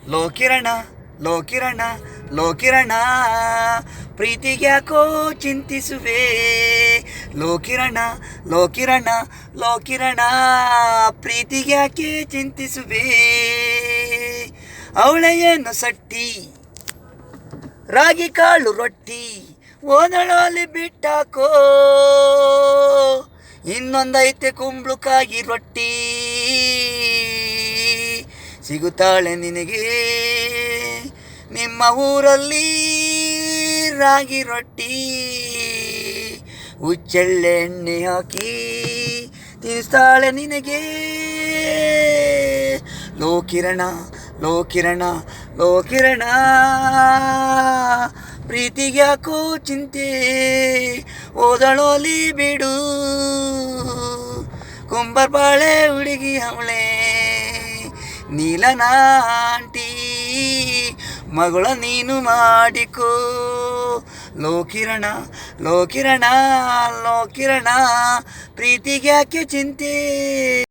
ಲೋಕಿರಣ ಲೋಕಿರಣ ಲೋಕಿರಣ ಪ್ರೀತಿಗ್ಯಾಕೋ ಚಿಂತಿಸುವೆ. ಲೋಕಿರಣ ಲೋಕಿರಣ ಲೋಕಿರಣ ಪ್ರೀತಿಗ್ಯಾಕೆ ಚಿಂತಿಸುವೆ. ಅವಳೆಯನ್ನು ಸಟ್ಟಿ ರಾಗಿ ಕಾಳು ರೊಟ್ಟಿ ಓದಳಲ್ಲಿ ಬಿಟ್ಟಾಕೋ. ಇನ್ನೊಂದೈತೆ ಕುಂಬಳಕಾಯಿ ರೊಟ್ಟಿ ಸಿಗುತ್ತಾಳೆ ನಿನಗೆ ನಿಮ್ಮ ಊರಲ್ಲಿ ರಾಗಿ ರೊಟ್ಟಿ. ಹುಚ್ಚೆಳ್ಳೆ ಎಣ್ಣೆ ಹಾಕಿ ತಿನ್ನಿಸ್ತಾಳೆ ನಿನಗೆ. ಲೋಕಿರಣ ಲೋಕಿರಣ ಲೋಕಿರಣ ಪ್ರೀತಿಗ್ಯಾಕೋ ಚಿಂತೆ ಓದಳೋಲಿ ಬಿಡು. ಕುಂಬರ್ಬಾಳೆ ಹುಡುಗಿ ಅವಳೆ ನೀಲನಾಂಟಿ ಮಗಳ ನೀನು ಮಾಡಿಕೋ. ಲೋಕಿರಣ ಲೋಕಿರಣ ಲೋಕಿರಣ ಪ್ರೀತಿಗ್ಯಾಕೆ ಚಿಂತೆ.